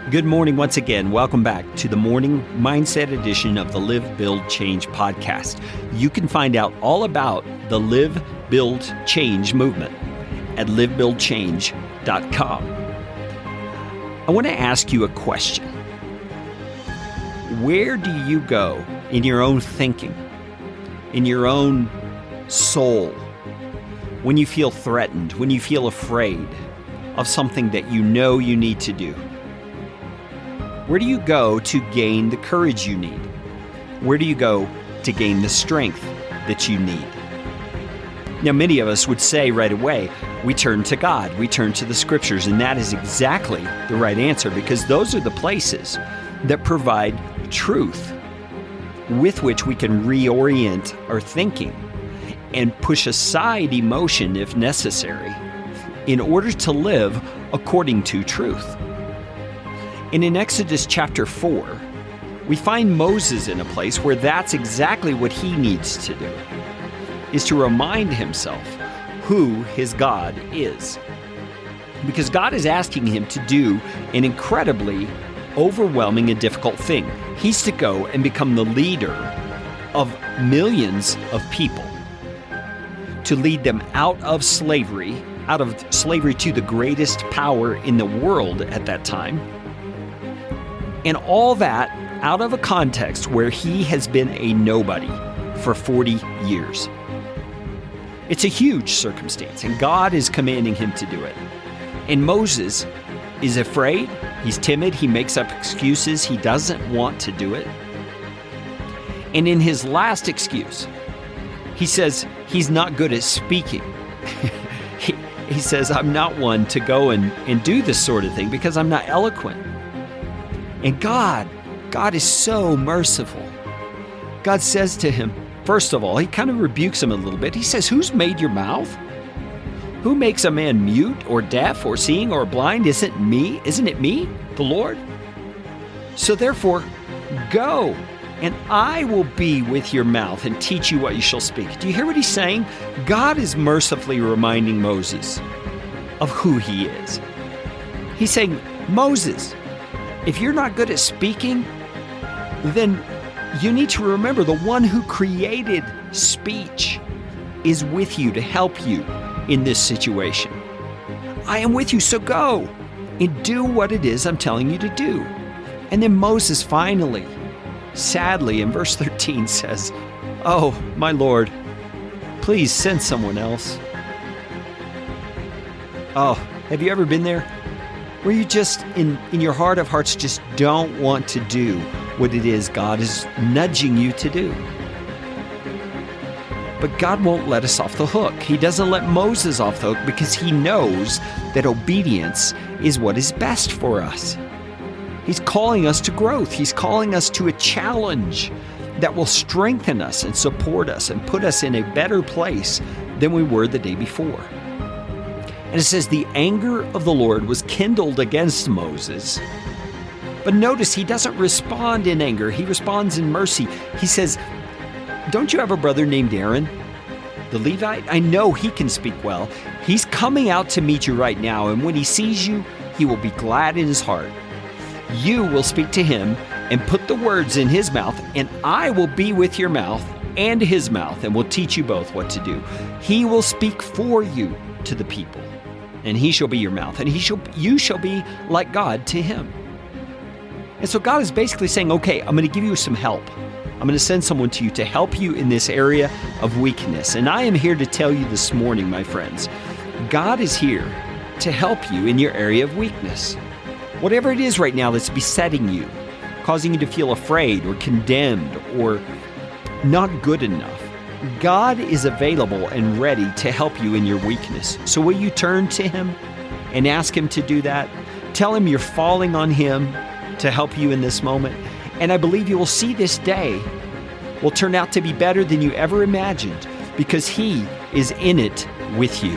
Good morning once again. Welcome back to the morning mindset edition of the Live, Build, Change podcast. You can find out all about the Live, Build, Change movement at livebuildchange.com. I want to ask you a question. Where do you go in your own thinking, in your own soul, when you feel threatened, when you feel afraid of something that you know you need to do? Where do you go to gain the courage you need? Where do you go to gain the strength that you need? Now, many of us would say right away, we turn to God, we turn to the scriptures, and that is exactly the right answer because those are the places that provide truth with which we can reorient our thinking and push aside emotion if necessary in order to live according to truth. And in Exodus chapter 4, we find Moses in a place where that's exactly what he needs to do, is to remind himself who his God is. Because God is asking him to do an incredibly overwhelming and difficult thing. He's to go and become the leader of millions of people, to lead them out of slavery to the greatest power in the world at that time. And all that out of a context where he has been a nobody for 40 years. It's a huge circumstance, and God is commanding him to do it. And Moses is afraid, he's timid, he makes up excuses, he doesn't want to do it. And in his last excuse, he says he's not good at speaking. He says, I'm not one to go and do this sort of thing because I'm not eloquent. And God is so merciful. God says to him, first of all, he kind of rebukes him a little bit. He says, who's made your mouth? Who makes a man mute or deaf or seeing or blind? Isn't it me, the Lord? So therefore, go, and I will be with your mouth and teach you what you shall speak. Do you hear what he's saying? God is mercifully reminding Moses of who he is. He's saying, Moses, if you're not good at speaking, then you need to remember the one who created speech is with you to help you in this situation. I am with you, so go and do what it is I'm telling you to do. And then Moses finally, sadly, in verse 13 says, oh, my Lord, please send someone else. Oh, have you ever been there? Where you just, in your heart of hearts, just don't want to do what it is God is nudging you to do. But God won't let us off the hook. He doesn't let Moses off the hook because he knows that obedience is what is best for us. He's calling us to growth. He's calling us to a challenge that will strengthen us and support us and put us in a better place than we were the day before. And it says, the anger of the Lord was kindled against Moses. But notice he doesn't respond in anger. He responds in mercy. He says, don't you have a brother named Aaron, the Levite? I know he can speak well. He's coming out to meet you right now. And when he sees you, he will be glad in his heart. You will speak to him and put the words in his mouth, and I will be with your mouth and his mouth, and will teach you both what to do. He will speak for you to the people, and he shall be your mouth, and you shall be like God to him. And so God is basically saying, okay, I'm going to give you some help. I'm going to send someone to you to help you in this area of weakness. And I am here to tell you this morning, my friends, God is here to help you in your area of weakness. Whatever it is right now that's besetting you, causing you to feel afraid or condemned or not good enough, God is available and ready to help you in your weakness. So will you turn to him and ask him to do that? Tell him you're falling on him to help you in this moment. And I believe you will see this day will turn out to be better than you ever imagined because he is in it with you.